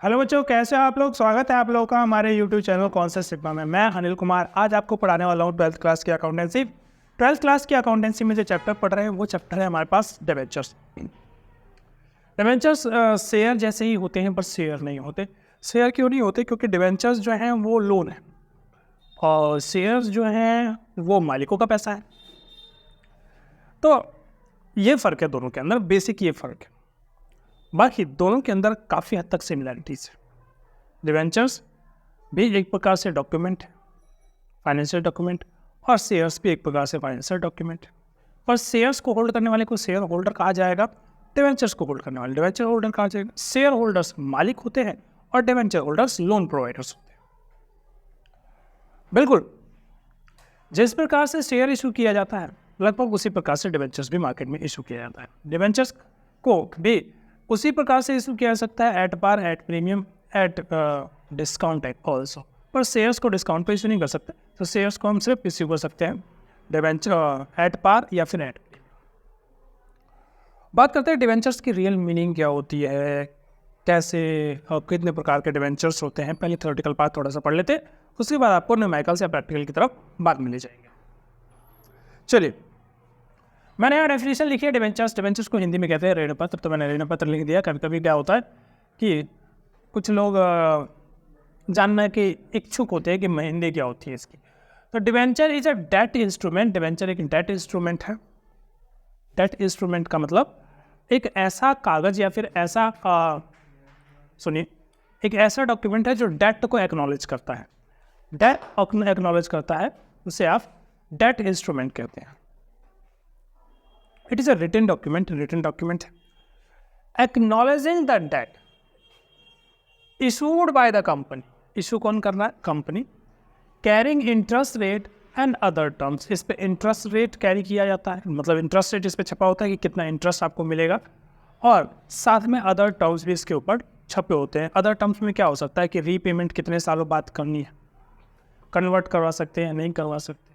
Hello बच्चों, कैसे हो आप लोग। स्वागत है आप लोगों का हमारे YouTube चैनल कॉन्सेप्ट सिग्मा में। मैं अनिल कुमार आज आपको पढ़ाने वाला हूँ 12th क्लास की अकाउंटेंसी। 12th क्लास की अकाउंटेंसी में जो चैप्टर पढ़ रहे हैं वो चैप्टर है हमारे पास डिबेंचर्स। डिबेंचर्स शेयर जैसे ही होते हैं पर शेयर नहीं होते। शेयर क्यों नहीं होते? क्योंकि डिबेंचर्स जो हैं वो लोन है और शेयर्स जो हैं वो मालिकों का पैसा है। तो ये फ़र्क है दोनों के अंदर, बेसिक ये फ़र्क है। बाकी दोनों के अंदर काफ़ी हद तक सिमिलैरिटीज़ है। डिबेंचर्स भी एक प्रकार से डॉक्यूमेंट है, फाइनेंशियल डॉक्यूमेंट, और शेयर्स भी एक प्रकार से फाइनेंशियल डॉक्यूमेंट है। पर शेयर्स को होल्ड करने वाले को शेयर होल्डर कहा जाएगा, डिबेंचर्स को होल्ड करने वाले डिबेंचर होल्डर कहा जाएगा। शेयर होल्डर्स मालिक होते हैं और डिबेंचर होल्डर्स लोन प्रोवाइडर्स होते हैं। बिल्कुल जिस प्रकार से शेयर इशू किया जाता है लगभग उसी प्रकार से डिबेंचर्स भी मार्केट में इशू किया जाता है। डिबेंचर्स को भी उसी प्रकार से इशू किया जा सकता है, at par, at premium, at discount also. पर शेयर्स को डिस्काउंट पे इशू नहीं कर सकते, तो शेयर्स को हम सिर्फ इशू कर सकते हैं डिबेंचर एट पार या फिर एट प्रीमियम। बात करते हैं डिबेंचर्स की रियल मीनिंग क्या होती है, कैसे और कितने प्रकार के डिबेंचर्स होते हैं। पहले थ्योरेटिकल पार्ट थोड़ा सा पढ़ लेते हैं, उसके बाद आपको न्यूमेरिकल या प्रैक्टिकल की तरफ बाद में ले जाएंगे। चलिए, मैंने यहाँ डेफिनेशन लिखी है डिबेंचर्स। डिबेंचर्स को हिंदी में कहते हैं ऋण पत्र, तो मैंने ऋण पत्र लिख दिया। कभी कभी क्या होता है कि कुछ लोग जानने के इच्छुक होते हैं कि हिंदी क्या होती है इसकी। तो debenture is a debt instrument. Debenture एक डेट इंस्ट्रूमेंट है। डेट इंस्ट्रूमेंट का मतलब एक ऐसा कागज या फिर ऐसा सुनिए, एक ऐसा डॉक्यूमेंट है जो डेट को एक्नॉलेज करता है। डेट एक्नॉलेज करता है, उसे आप डेट इंस्ट्रूमेंट कहते हैं। It is a written document. Written document acknowledging the debt issued by the company. Issue कौन करना है? Company. Carrying interest rate and other terms. इस पे इंटरेस्ट रेट कैरी किया जाता है, मतलब इंटरेस्ट रेट इस पे छपा होता है कि कितना इंटरेस्ट आपको मिलेगा, और साथ में अदर टर्म्स भी इसके ऊपर छपे होते हैं। अदर टर्म्स में क्या हो सकता है कि रीपेमेंट कितने सालों बाद करनी है, कन्वर्ट करवा सकते हैं या नहीं करवा सकते,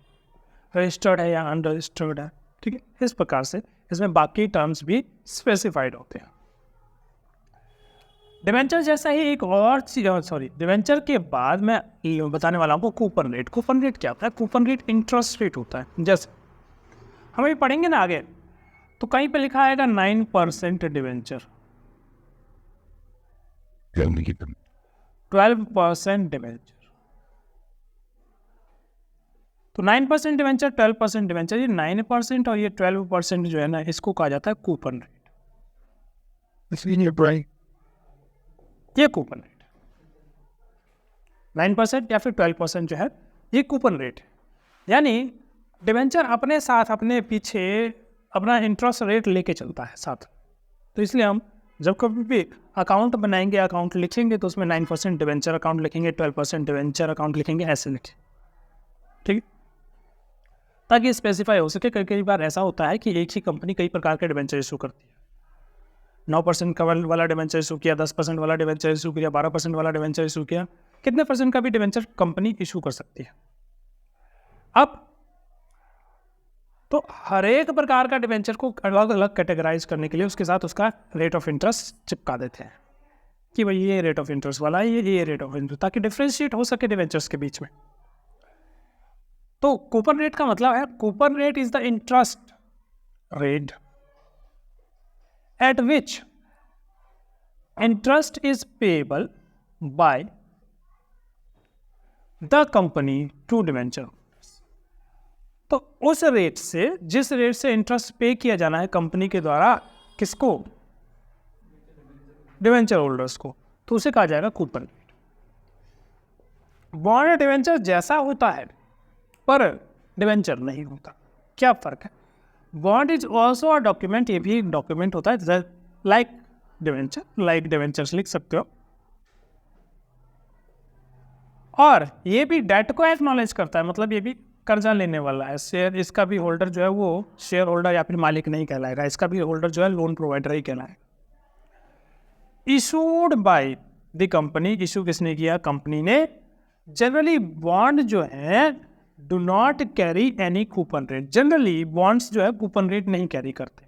रजिस्टर्ड है या अनरजिस्टर्ड है, ठीक है। इस प्रकार से इसमें बाकी टर्म्स भी स्पेसिफाइड होते हैं। डिबेंचर जैसा ही एक और चीज, डिबेंचर के बाद मैं बताने वाला हूँ कूपन रेट। कूपन रेट क्या होता है? कूपन रेट इंटरेस्ट रेट होता है। जैसे हम अभी पढ़ेंगे ना आगे, तो कहीं पे लिखा आएगा 9% डिबेंचर, 12% डिबेंचर। तो 9% डिबेंचर, 12% डिबेंचर, ये 9% और ये 12% जो है ना, इसको कहा जाता है कूपन रेट। ये कूपन रेट 9% या फिर 12% जो है, ये कूपन रेट है। यानी डिबेंचर अपने साथ, अपने पीछे अपना इंटरेस्ट रेट लेके चलता है साथ। तो इसलिए हम जब कभी भी अकाउंट बनाएंगे, अकाउंट लिखेंगे, तो उसमें 9% डिबेंचर अकाउंट लिखेंगे, 12% डिबेंचर अकाउंट लिखेंगे, ऐसे लिखें, ठीक है, ताकि स्पेसिफाई हो सके। कई बार ऐसा होता है कि एक ही कंपनी कई प्रकार के डिबेंचर इशू करती है। 9% का वाला डिबेंचर इशू किया, 10% वाला डिबेंचर इशू किया, 12% वाला डिबेंचर इशू किया, कितने परसेंट का भी डिबेंचर कंपनी इशू कर सकती है। अब तो हर एक प्रकार का डिबेंचर को अलग अलग कैटेगराइज करने के लिए उसके साथ उसका रेट ऑफ इंटरेस्ट चिपका देते हैं कि भाई ये रेट ऑफ इंटरेस्ट वाला है, ये रेट ऑफ इंटरेस्ट, ताकि डिफ्रेंशिएट हो सके डिबेंचर्स के बीच में। तो कूपन रेट का मतलब है, coupon rate is the interest rate at which interest is payable by the company to debenture holders। तो उस रेट से, जिस रेट से इंटरेस्ट पे किया जाना है कंपनी के द्वारा, किसको? डिबेंचर होल्डर्स को, तो उसे कहा जाएगा कूपन रेट। बॉन्ड डिबेंचर जैसा होता है पर डिबेंचर नहीं होता। क्या फर्क है? Bond is also a document, ये भी एक डॉक्यूमेंट होता है, लाइक डिबेंचर, लाइक डिबेंचर्स लिख सकते हो। और ये भी डेट को एक्नॉलेज करता है, मतलब ये भी कर्जा लेने वाला है। शेयर, इसका भी होल्डर जो है वो शेयर होल्डर या फिर मालिक नहीं कहलाएगा, इसका भी होल्डर जो है लोन प्रोवाइडर ही कहलाएगा। Issued by the company, issue किसने किया? कंपनी ने। जनरली बॉन्ड जो है do not carry any coupon rate. Generally bonds जो है कूपन रेट नहीं कैरी करते।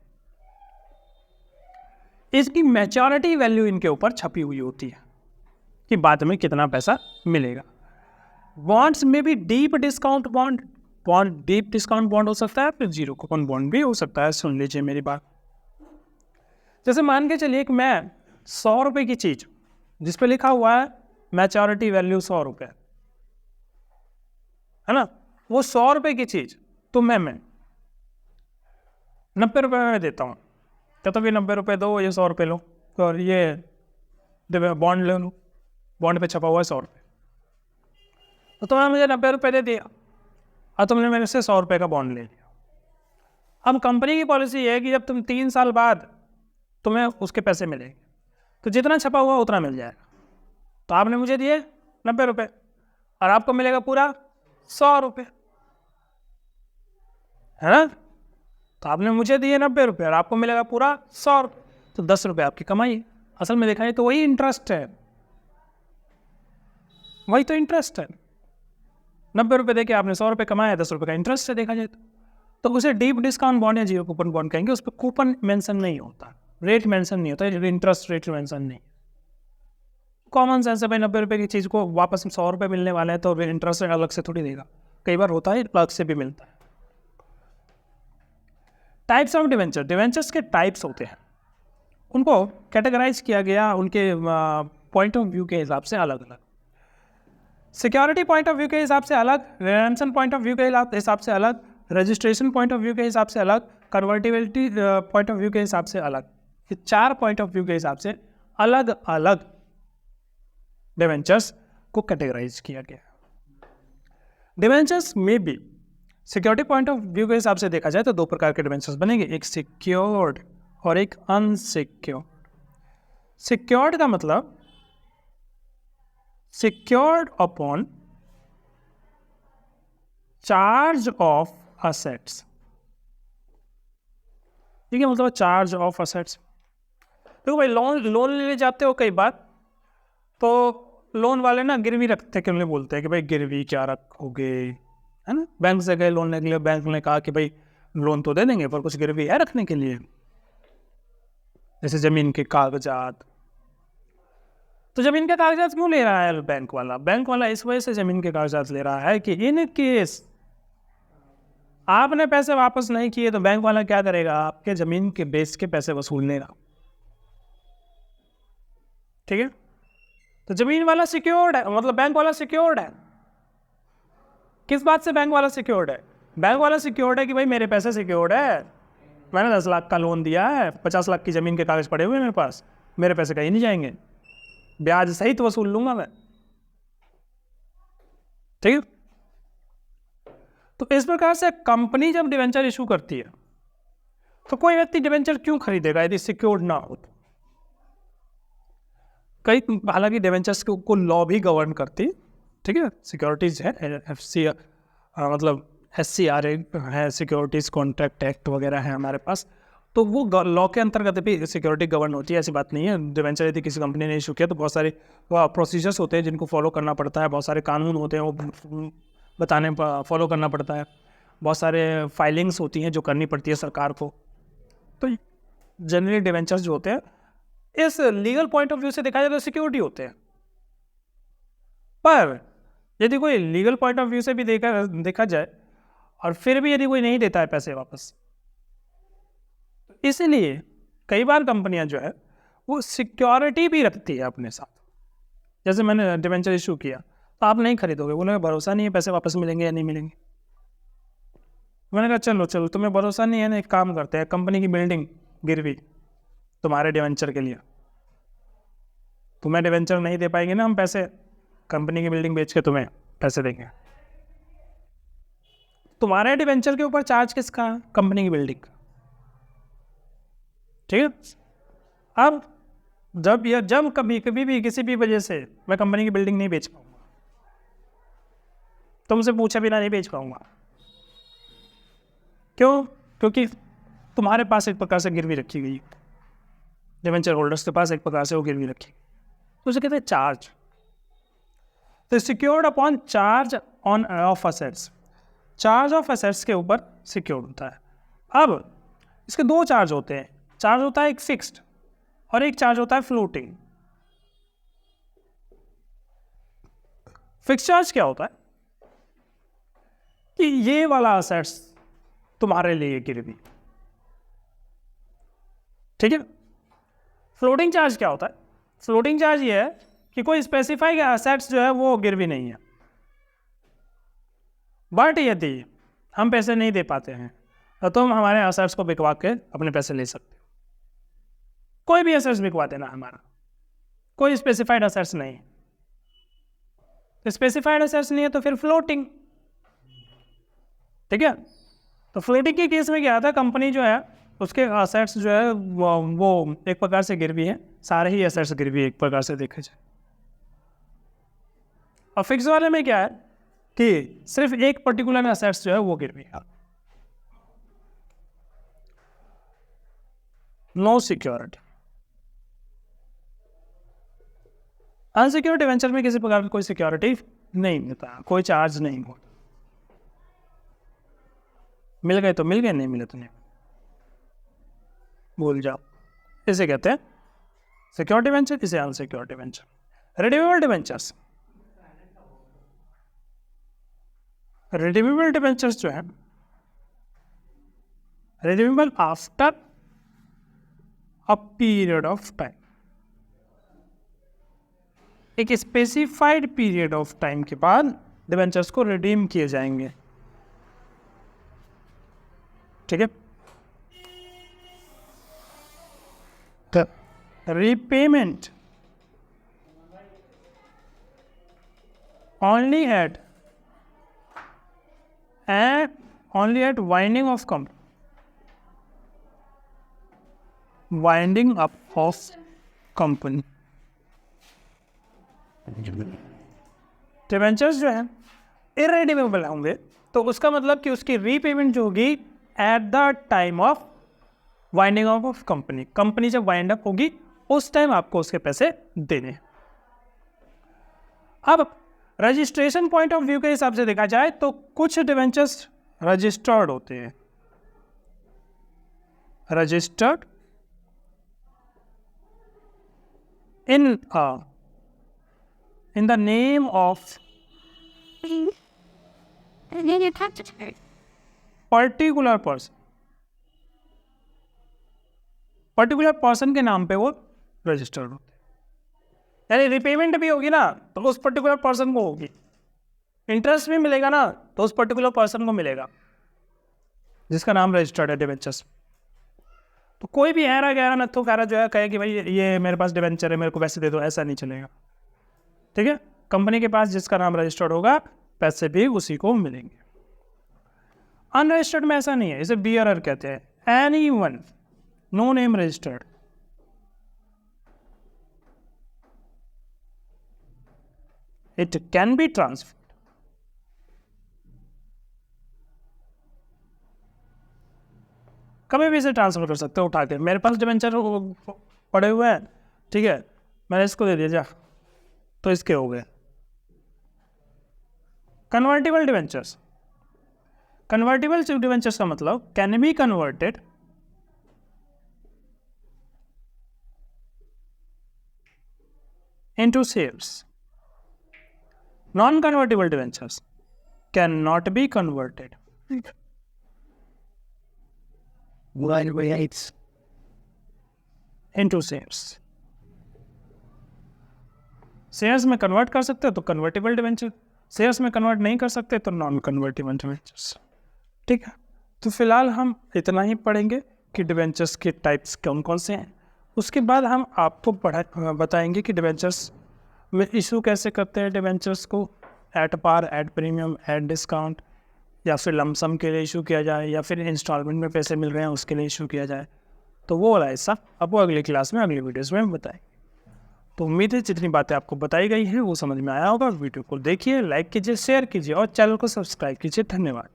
इसकी मैच्योरिटी वैल्यू इनके ऊपर छपी हुई होती है। कि बाद में कितना पैसा मिलेगा। बॉन्ड्स में भी deep discount deep discount bond हो सकता है, फिर जीरो कूपन बॉन्ड भी हो सकता है। सुन लीजिए मेरी बात। जैसे मान के चलिए कि मैं 100 रुपये की चीज जिस पे लिखा हुआ है मैच्योरिटी वैल्यू 100 रुपये, है ना, वो 100 रुपये की चीज तो मैं 90 रुपये में देता हूँ। कहता भी 90 रुपये दो, ये 100 रुपये लो, और ये बॉन्ड ले लो, बॉन्ड पे छपा हुआ है 100 रुपये। तो तुमने मुझे 90 रुपये दे दिया और तुमने मेरे से 100 रुपये का बॉन्ड ले लिया। अब कंपनी की पॉलिसी है कि जब तुम 3 साल बाद तुम्हें उसके पैसे मिलेंगे, तो जितना छपा हुआ उतना मिल जाएगा। तो आपने मुझे दिए 90 रुपये और आपको मिलेगा पूरा 100 रुपये, है ना। तो आपने मुझे दिए 90 रुपये और आपको मिलेगा पूरा 100 रुपये, तो 10 रुपये आपकी कमाई है। असल में देखा है तो वही इंटरेस्ट है, वही तो इंटरेस्ट है। 90 रुपये देके आपने 100 रुपये कमाया, 10 रुपये का इंटरेस्ट है देखा जाए तो उसे डीप डिस्काउंट बॉन्ड या जीरो कूपन बॉन्ड कहेंगे। उस पर कूपन मेंशन नहीं होता, रेट मेंशन नहीं होता, इंटरेस्ट रेट मेंशन नहीं। कॉमन सेंस है भाई, 90 रुपये की चीज़ को वापस 100 रुपये मिलने वाला है तो इंटरेस्ट अलग से थोड़ी देगा। कई बार होता है अलग से भी मिलता है। टाइप्स ऑफ डिवेंचर, डिवेंचर्स के टाइप्स होते हैं, उनको कैटेगराइज किया गया उनके पॉइंट ऑफ व्यू के हिसाब से अलग अलग। सिक्योरिटी पॉइंट ऑफ व्यू के हिसाब से अलग, रिडेम्पशन पॉइंट ऑफ व्यू के हिसाब से अलग, रजिस्ट्रेशन पॉइंट ऑफ व्यू के हिसाब से अलग, कन्वर्टिबिलिटी पॉइंट ऑफ व्यू के हिसाब से अलग। ये 4 पॉइंट ऑफ व्यू के हिसाब से अलग अलग डिवेंचर्स को कैटेगराइज किया गया। डिवेंचर्स में भी सिक्योरिटी पॉइंट ऑफ व्यू के हिसाब से देखा जाए तो 2 प्रकार के डिवेंचर्स बनेंगे, एक सिक्योर्ड और एक अनसिक्योर्ड। सिक्योर्ड का मतलब secured upon charge of assets. ठीक है, मतलब चार्ज ऑफ असेट्स। देखो भाई, लोन लेने जाते हो कई बार तो लोन वाले ना गिरवी रखते के लिए बोलते हैं कि भाई गिरवी क्या रखोगे, है ना। बैंक से गए लोन लेने के लिए, बैंक ने कहा कि भाई लोन तो दे देंगे पर कुछ गिरवी है रखने के लिए, जैसे जमीन के कागजात। तो जमीन के कागजात क्यों ले रहा है बैंक वाला? बैंक वाला इस वजह से जमीन के कागजात ले रहा है कि इन केस आपने पैसे वापस नहीं किए तो बैंक वाला क्या करेगा, आपके जमीन के बेच के पैसे वसूल लेगा। ठीक है, तो जमीन वाला सिक्योर्ड है, मतलब बैंक वाला सिक्योर्ड है। किस बात से बैंक वाला सिक्योर्ड है? बैंक वाला सिक्योर्ड है कि भाई मेरे पैसे सिक्योर्ड है, मैंने 10 लाख का लोन दिया है, 50 लाख की जमीन के कागज पड़े हुए हैं मेरे पास, मेरे पैसे कहीं नहीं जाएंगे, ब्याज सहित वसूल लूंगा मैं। ठीक है, तो इस प्रकार से कंपनी जब डिवेंचर इशू करती है तो कोई व्यक्ति डिवेंचर क्यों खरीदेगा यदि सिक्योर्ड ना हो तो? कई हालांकि डिवेंचर्स को लॉ भी गवर्न करती, ठीक है, सिक्योरिटीज है, एफसी मतलब SCRA है, सिक्योरिटीज कॉन्ट्रैक्ट एक्ट वगैरह है हमारे पास, तो वो लॉ के अंतर्गत भी सिक्योरिटी गवर्न होती है। ऐसी बात नहीं है। डिवेंचर यदि किसी कंपनी ने इशू किया तो बहुत सारे प्रोसीजर्स होते हैं जिनको फॉलो करना पड़ता है, बहुत सारे कानून होते हैं वो फॉलो करना पड़ता है, बहुत सारे फाइलिंग्स होती हैं जो करनी पड़ती है सरकार को। तो जनरली डिवेंचर्स जो होते हैं इस लीगल पॉइंट ऑफ व्यू से देखा जाए तो सिक्योरिटी होते हैं, पर यदि कोई लीगल पॉइंट ऑफ व्यू से भी देखा जाए और फिर भी यदि कोई नहीं देता है पैसे वापस, इसीलिए कई बार कंपनियां जो है वो सिक्योरिटी भी रखती है अपने साथ। जैसे मैंने डिवेंचर इशू किया तो आप नहीं खरीदोगे, बोले भरोसा नहीं है पैसे वापस मिलेंगे या नहीं मिलेंगे। मैंने कहा चलो तुम्हें भरोसा नहीं है ना, एक काम करते हैं, कंपनी की बिल्डिंग गिरवी तुम्हारे डिवेंचर के लिए, तुम्हें डिवेंचर नहीं दे पाएंगे ना हम पैसे, कंपनी की बिल्डिंग बेच के तुम्हें पैसे देंगे। तुम्हारे डिवेंचर के ऊपर चार्ज किसका? कंपनी की बिल्डिंग का। ठीक है, अब जब कभी भी किसी भी वजह से मैं कंपनी की बिल्डिंग नहीं बेच पाऊंगा, तुमसे पूछे बिना नहीं बेच पाऊंगा। क्यों? क्योंकि तुम्हारे पास एक प्रकार से गिरवी रखी गई, डिवेंचर होल्डर्स के पास एक प्रकार से वो गिरवी रखी, तो उसे कहते हैं चार्ज। तो secured upon charge on off assets, charge of assets के ऊपर सिक्योर्ड होता है। अब इसके 2 चार्ज होते हैं, चार्ज होता है एक फिक्स्ड और एक चार्ज होता है फ्लोटिंग। फिक्स चार्ज क्या होता है कि ये वाला असेट्स तुम्हारे लिए गिरवी, ठीक है। फ्लोटिंग चार्ज क्या होता है? फ्लोटिंग चार्ज ये है कि कोई स्पेसिफाइड असेट्स जो है वो गिरवी नहीं है, बट यदि हम पैसे नहीं दे पाते हैं तो तुम हमारे असेट्स को बिकवा के अपने पैसे ले सकते हो। कोई भी असेट्स बिकवा देना हमारा, कोई स्पेसिफाइड असेट्स नहीं। तो स्पेसिफाइड असेट्स नहीं है तो फिर फ्लोटिंग, ठीक है। तो फ्लोटिंग के केस में क्या आता है, कंपनी जो है उसके असेट्स जो है वो एक प्रकार से गिरवी है, सारे ही असेट्स गिरवी एक प्रकार से देखे जाए। और फिक्स वाले में क्या है कि सिर्फ एक पर्टिकुलर असेट्स जो है वो गिरवी है। नो सिक्योरिटी, अनसिक्योर्ड डिवेंचर में किसी प्रकार की कोई सिक्योरिटी नहीं मिलता, कोई चार्ज नहीं होता। मिल गए तो मिल गए, नहीं मिले तो नहीं, भूल जाओ। इसे कहते हैं सिक्योर्ड डिवेंचर, इसे unsecured debenture. Redeemable debentures, redeemable debentures जो है redeemable after a period of time, एक स्पेसिफाइड पीरियड ऑफ टाइम के बाद डिवेंचर्स को रिडीम किए जाएंगे, ठीक है। Repayment only at winding of winding up of company। Debentures जो है इरेडीमेबल होंगे, तो उसका मतलब कि उसकी रीपेमेंट जो होगी at the time of winding up of company, company जब वाइंड अप होगी उस टाइम आपको उसके पैसे देने। अब रजिस्ट्रेशन पॉइंट ऑफ व्यू के हिसाब से देखा जाए तो कुछ डिवेंचर्स रजिस्टर्ड होते हैं, registered in the name of particular person के नाम पे वो रजिस्टर्ड होते हैं। यानी रिपेमेंट भी होगी ना तो उस पर्टिकुलर पर्सन को होगी, इंटरेस्ट भी मिलेगा ना तो उस पर्टिकुलर पर्सन को मिलेगा जिसका नाम रजिस्टर्ड है डिवेंचर्स। तो कोई भी ऐरा गहरा नत्थु खारा जो है कहे कि भाई ये मेरे पास डिवेंचर है मेरे को पैसे दे दो, ऐसा नहीं चलेगा, ठीक है। कंपनी के पास जिसका नाम रजिस्टर्ड होगा पैसे भी उसी को मिलेंगे। अनरजिस्टर्ड में ऐसा नहीं है, इसे बियरर कहते हैं। Anyone no name registered, it can be transferred. कभी भी इसे ट्रांसफर कर सकते हो उठा के। मेरे पास डिवेंचर पड़े हुए हैं, ठीक है, मैंने इसको दे दिया जा, तो इसके हो गए। कन्वर्टिबल डिवेंचर्स, कन्वर्टिबल डिवेंचर्स का मतलब can be converted into shares। non-convertible debentures cannot be converted into shares। Shares में कन्वर्ट कर सकते हो तो कन्वर्टिबल डिवेंचर, शेयर्स में कन्वर्ट नहीं कर सकते तो नॉन कन्वर्टिबल डिवेंचर्स, ठीक है। तो फिलहाल हम इतना ही पढ़ेंगे कि डिवेंचर्स के टाइप्स कौन कौन से हैं। उसके बाद हम आपको बताएंगे कि डिवेंचर्स में इशू कैसे करते हैं डिवेंचर्स को, at par, at premium, at discount, या फिर लमसम के लिए इशू किया जाए, या फिर इंस्टॉलमेंट में पैसे मिल रहे हैं उसके लिए इशू किया जाए। तो वो वाला हिस्सा आपको अगली क्लास में, अगली वीडियोज़ में बताएंगे। तो उम्मीद है जितनी बातें आपको बताई गई हैं वो समझ में आया होगा। वीडियो को देखिए, लाइक कीजिए, शेयर कीजिए और चैनल को सब्सक्राइब कीजिए। धन्यवाद।